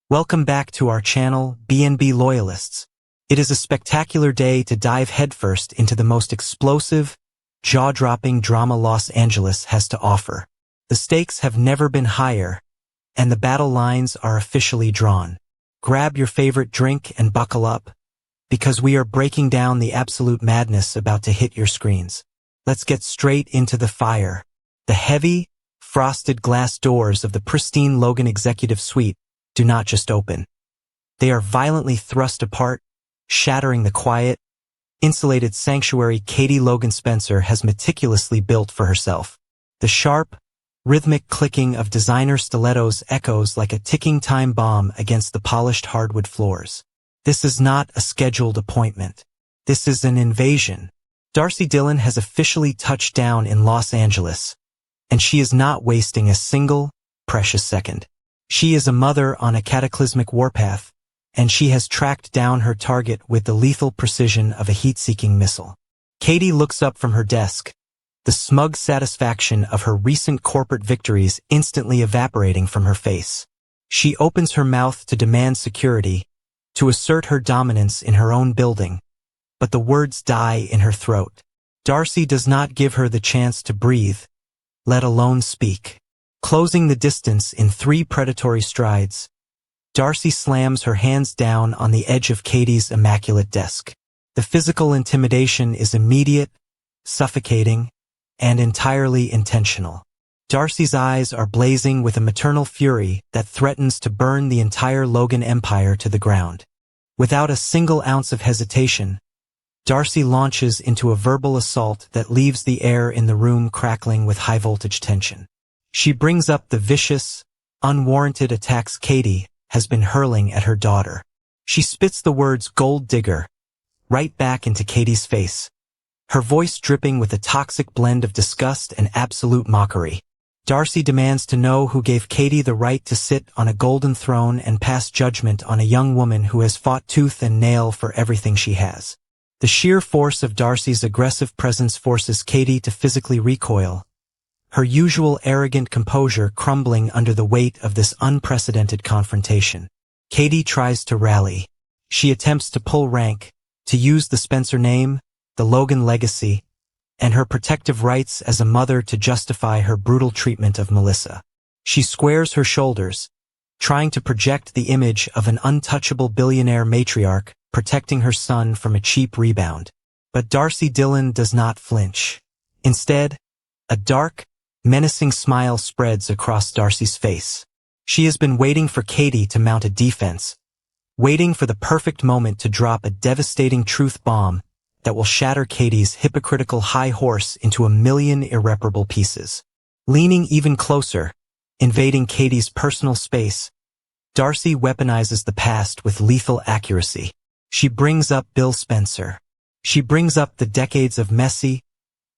Welcome back to our channel, B&B Loyalists. It is a spectacular day to dive headfirst into the most explosive, jaw-dropping drama Los Angeles has to offer. The stakes have never been higher, and the battle lines are officially drawn. Grab your favorite drink and buckle up, because we are breaking down the absolute madness about to hit your screens. Let's get straight into the fire. The heavy, frosted glass doors of the pristine Logan Executive Suite do not just open. They are violently thrust apart, shattering the quiet, insulated sanctuary Katie Logan Spencer has meticulously built for herself. The sharp, rhythmic clicking of designer stilettos echoes like a ticking time bomb against the polished hardwood floors. This is not a scheduled appointment. This is an invasion. Darcy Dillon has officially touched down in Los Angeles, and she is not wasting a single precious second. She is a mother on a cataclysmic warpath, and she has tracked down her target with the lethal precision of a heat-seeking missile. Katie looks up from her desk, the smug satisfaction of her recent corporate victories instantly evaporating from her face. She opens her mouth to demand security, to assert her dominance in her own building, but the words die in her throat. Darcy does not give her the chance to breathe, let alone speak. Closing the distance in 3 predatory strides, Darcy slams her hands down on the edge of Katie's immaculate desk. The physical intimidation is immediate, suffocating, and entirely intentional. Darcy's eyes are blazing with a maternal fury that threatens to burn the entire Logan empire to the ground. Without a single ounce of hesitation, Darcy launches into a verbal assault that leaves the air in the room crackling with high-voltage tension. She brings up the vicious, unwarranted attacks Katie has been hurling at her daughter. She spits the words "gold digger" right back into Katie's face, her voice dripping with a toxic blend of disgust and absolute mockery. Darcy demands to know who gave Katie the right to sit on a golden throne and pass judgment on a young woman who has fought tooth and nail for everything she has. The sheer force of Darcy's aggressive presence forces Katie to physically recoil, her usual arrogant composure crumbling under the weight of this unprecedented confrontation. Katie tries to rally. She attempts to pull rank, to use the Spencer name, the Logan legacy, and her protective rights as a mother to justify her brutal treatment of Melissa. She squares her shoulders, trying to project the image of an untouchable billionaire matriarch protecting her son from a cheap rebound. But Darcy Dillon does not flinch. Instead, a dark, menacing smile spreads across Darcy's face. She has been waiting for Katie to mount a defense, waiting for the perfect moment to drop a devastating truth bomb that will shatter Katie's hypocritical high horse into a million irreparable pieces. Leaning even closer, invading Katie's personal space, Darcy weaponizes the past with lethal accuracy. She brings up Bill Spencer. She brings up the decades of messy,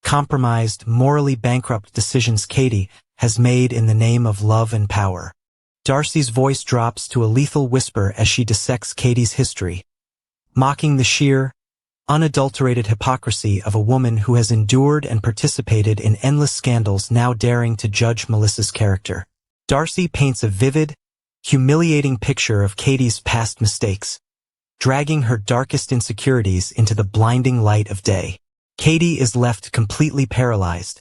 compromised, morally bankrupt decisions Katie has made in the name of love and power. Darcy's voice drops to a lethal whisper as she dissects Katie's history, mocking the sheer, unadulterated hypocrisy of a woman who has endured and participated in endless scandals now daring to judge Melissa's character. Darcy paints a vivid, humiliating picture of Katie's past mistakes, dragging her darkest insecurities into the blinding light of day. Katie is left completely paralyzed,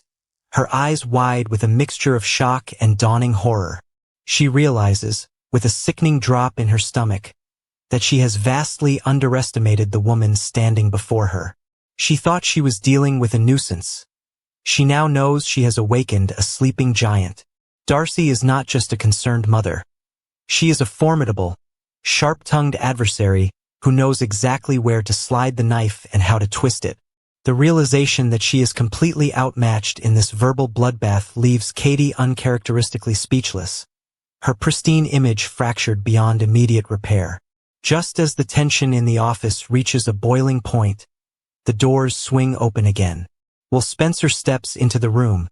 her eyes wide with a mixture of shock and dawning horror. She realizes, with a sickening drop in her stomach, that she has vastly underestimated the woman standing before her. She thought she was dealing with a nuisance. She now knows she has awakened a sleeping giant. Darcy is not just a concerned mother. She is a formidable, sharp-tongued adversary who knows exactly where to slide the knife and how to twist it. The realization that she is completely outmatched in this verbal bloodbath leaves Katie uncharacteristically speechless, her pristine image fractured beyond immediate repair. Just as the tension in the office reaches a boiling point, the doors swing open again. Will Spencer steps into the room,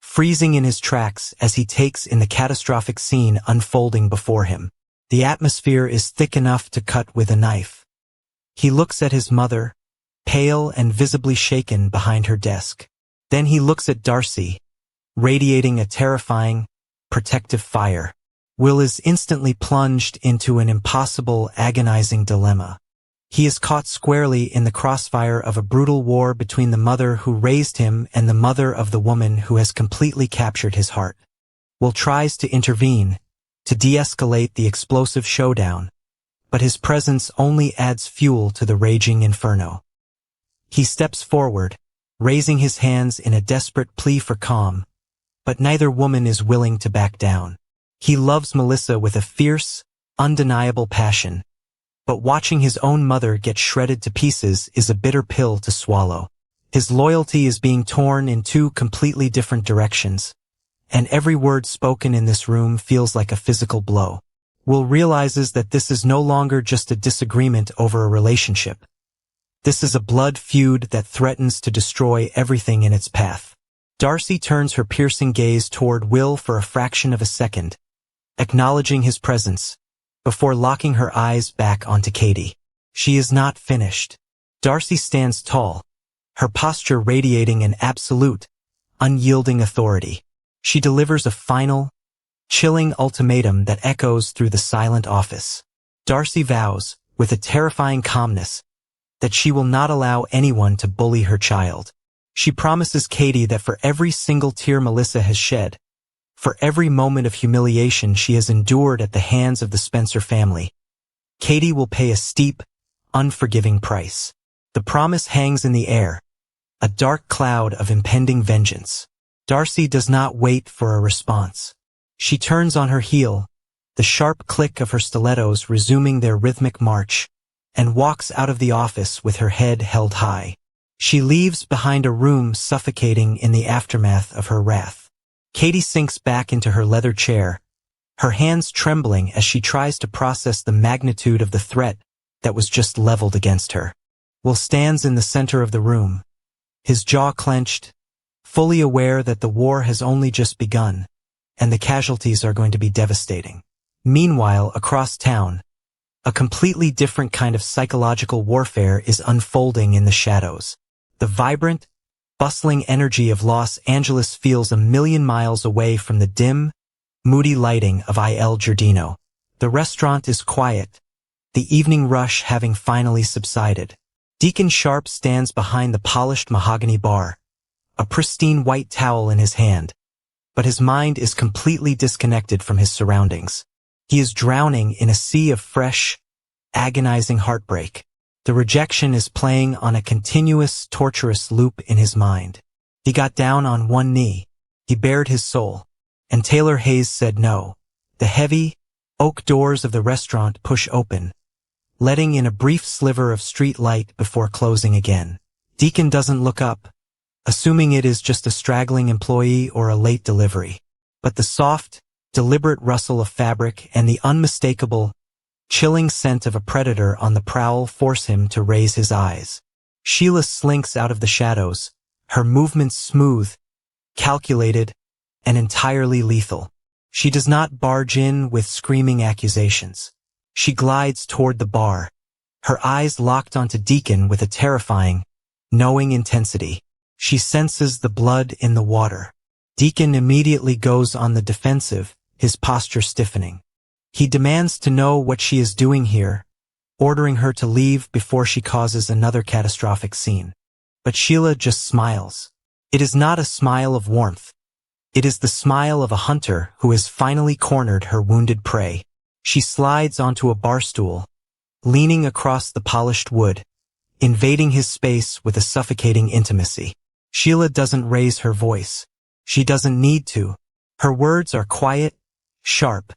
freezing in his tracks as he takes in the catastrophic scene unfolding before him. The atmosphere is thick enough to cut with a knife. He looks at his mother, pale and visibly shaken behind her desk. Then he looks at Darcy, radiating a terrifying, protective fire. Will is instantly plunged into an impossible, agonizing dilemma. He is caught squarely in the crossfire of a brutal war between the mother who raised him and the mother of the woman who has completely captured his heart. Will tries to intervene, to de-escalate the explosive showdown, but his presence only adds fuel to the raging inferno. He steps forward, raising his hands in a desperate plea for calm, but neither woman is willing to back down. He loves Melissa with a fierce, undeniable passion, but watching his own mother get shredded to pieces is a bitter pill to swallow. His loyalty is being torn in two completely different directions, and every word spoken in this room feels like a physical blow. Will realizes that this is no longer just a disagreement over a relationship. This is a blood feud that threatens to destroy everything in its path. Darcy turns her piercing gaze toward Will for a fraction of a second, acknowledging his presence, before locking her eyes back onto Katie. She is not finished. Darcy stands tall, her posture radiating an absolute, unyielding authority. She delivers a final, chilling ultimatum that echoes through the silent office. Darcy vows, with a terrifying calmness, that she will not allow anyone to bully her child. She promises Katie that for every single tear Melissa has shed, for every moment of humiliation she has endured at the hands of the Spencer family, Katie will pay a steep, unforgiving price. The promise hangs in the air, a dark cloud of impending vengeance. Darcy does not wait for a response. She turns on her heel, the sharp click of her stilettos resuming their rhythmic march, and walks out of the office with her head held high. She leaves behind a room suffocating in the aftermath of her wrath. Katie sinks back into her leather chair, her hands trembling as she tries to process the magnitude of the threat that was just leveled against her. Will stands in the center of the room, his jaw clenched, fully aware that the war has only just begun, and the casualties are going to be devastating. Meanwhile, across town, a completely different kind of psychological warfare is unfolding in the shadows. The vibrant, bustling energy of Los Angeles feels a million miles away from the dim, moody lighting of Il Giardino. The restaurant is quiet, the evening rush having finally subsided. Deacon Sharp stands behind the polished mahogany bar, a pristine white towel in his hand, but his mind is completely disconnected from his surroundings. He is drowning in a sea of fresh, agonizing heartbreak. The rejection is playing on a continuous, torturous loop in his mind. He got down on one knee, he bared his soul, and Taylor Hayes said no. The heavy, oak doors of the restaurant push open, letting in a brief sliver of street light before closing again. Deacon doesn't look up, assuming it is just a straggling employee or a late delivery. But the soft, deliberate rustle of fabric and the unmistakable, chilling scent of a predator on the prowl force him to raise his eyes. Sheila slinks out of the shadows, her movements smooth, calculated, and entirely lethal. She does not barge in with screaming accusations. She glides toward the bar, her eyes locked onto Deacon with a terrifying, knowing intensity. She senses the blood in the water. Deacon immediately goes on the defensive, his posture stiffening. He demands to know what she is doing here, ordering her to leave before she causes another catastrophic scene. But Sheila just smiles. It is not a smile of warmth. It is the smile of a hunter who has finally cornered her wounded prey. She slides onto a bar stool, leaning across the polished wood, invading his space with a suffocating intimacy. Sheila doesn't raise her voice. She doesn't need to. Her words are quiet, sharp,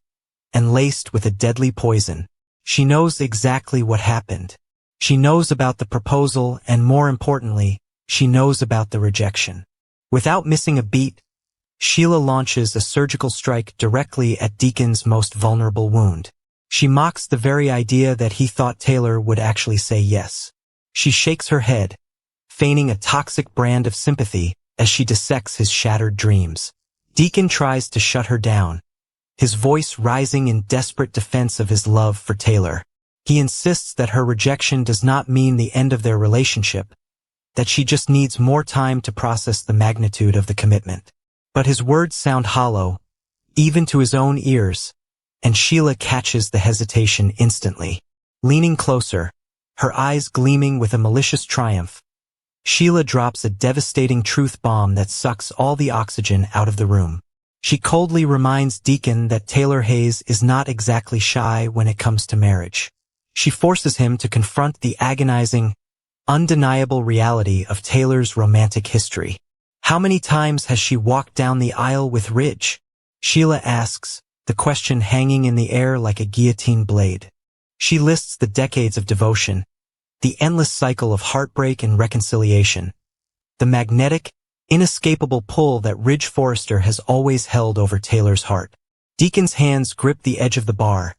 and laced with a deadly poison. She knows exactly what happened. She knows about the proposal and, more importantly, she knows about the rejection. Without missing a beat, Sheila launches a surgical strike directly at Deacon's most vulnerable wound. She mocks the very idea that he thought Taylor would actually say yes. She shakes her head, feigning a toxic brand of sympathy as she dissects his shattered dreams. Deacon tries to shut her down, his voice rising in desperate defense of his love for Taylor. He insists that her rejection does not mean the end of their relationship, that she just needs more time to process the magnitude of the commitment. But his words sound hollow, even to his own ears, and Sheila catches the hesitation instantly. Leaning closer, her eyes gleaming with a malicious triumph, Sheila drops a devastating truth bomb that sucks all the oxygen out of the room. She coldly reminds Deacon that Taylor Hayes is not exactly shy when it comes to marriage. She forces him to confront the agonizing, undeniable reality of Taylor's romantic history. How many times has she walked down the aisle with Ridge? Sheila asks, the question hanging in the air like a guillotine blade. She lists the decades of devotion, the endless cycle of heartbreak and reconciliation, the magnetic, inescapable pull that Ridge Forrester has always held over Taylor's heart. Deacon's hands grip the edge of the bar,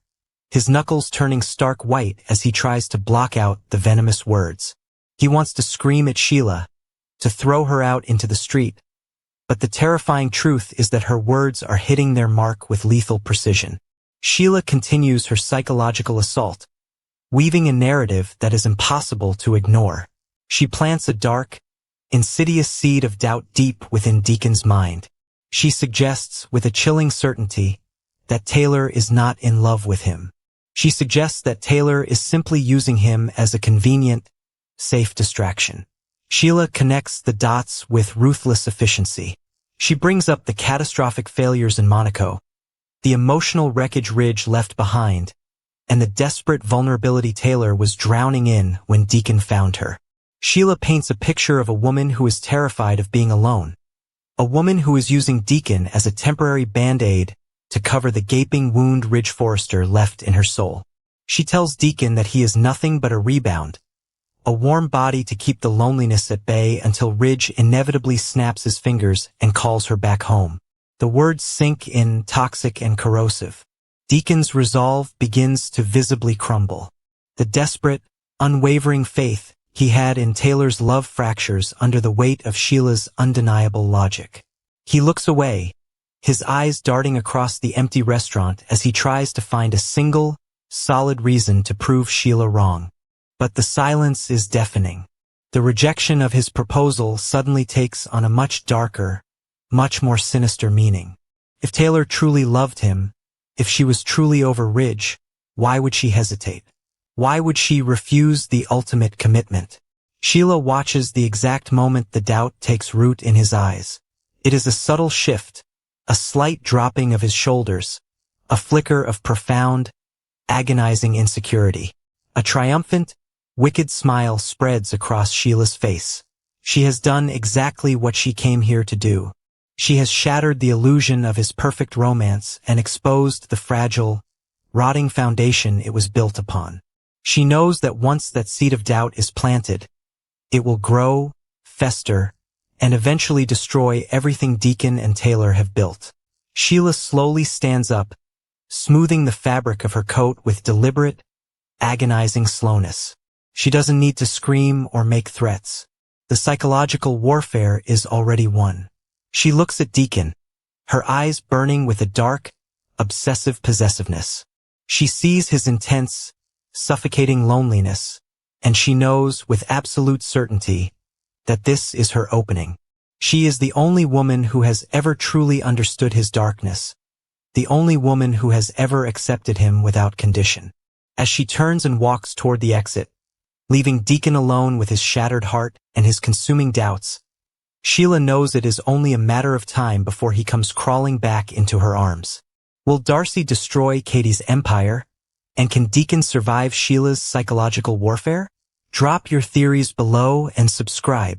his knuckles turning stark white as he tries to block out the venomous words. He wants to scream at Sheila, to throw her out into the street, but the terrifying truth is that her words are hitting their mark with lethal precision. Sheila continues her psychological assault, weaving a narrative that is impossible to ignore. She plants a dark, insidious seed of doubt deep within Deacon's mind. She suggests, with a chilling certainty, that Taylor is not in love with him. She suggests that Taylor is simply using him as a convenient, safe distraction. Sheila connects the dots with ruthless efficiency. She brings up the catastrophic failures in Monaco, the emotional wreckage Ridge left behind, and the desperate vulnerability Taylor was drowning in when Deacon found her. Sheila paints a picture of a woman who is terrified of being alone, a woman who is using Deacon as a temporary band-aid to cover the gaping wound Ridge Forrester left in her soul. She tells Deacon that he is nothing but a rebound, a warm body to keep the loneliness at bay until Ridge inevitably snaps his fingers and calls her back home. The words sink in, toxic and corrosive. Deacon's resolve begins to visibly crumble. The desperate, unwavering faith he had in Taylor's love fractures under the weight of Sheila's undeniable logic. He looks away, his eyes darting across the empty restaurant as he tries to find a single, solid reason to prove Sheila wrong. But the silence is deafening. The rejection of his proposal suddenly takes on a much darker, much more sinister meaning. If Taylor truly loved him, if she was truly over Ridge, why would she hesitate? Why would she refuse the ultimate commitment? Sheila watches the exact moment the doubt takes root in his eyes. It is a subtle shift, a slight dropping of his shoulders, a flicker of profound, agonizing insecurity. A triumphant, wicked smile spreads across Sheila's face. She has done exactly what she came here to do. She has shattered the illusion of his perfect romance and exposed the fragile, rotting foundation it was built upon. She knows that once that seed of doubt is planted, it will grow, fester, and eventually destroy everything Deacon and Taylor have built. Sheila slowly stands up, smoothing the fabric of her coat with deliberate, agonizing slowness. She doesn't need to scream or make threats. The psychological warfare is already won. She looks at Deacon, her eyes burning with a dark, obsessive possessiveness. She sees his intense, suffocating loneliness, and she knows with absolute certainty that this is her opening. She is the only woman who has ever truly understood his darkness, the only woman who has ever accepted him without condition. As she turns and walks toward the exit, leaving Deacon alone with his shattered heart and his consuming doubts, Sheila knows it is only a matter of time before he comes crawling back into her arms. Will Darcy destroy Katie's empire? And can Deacon survive Sheila's psychological warfare? Drop your theories below and subscribe.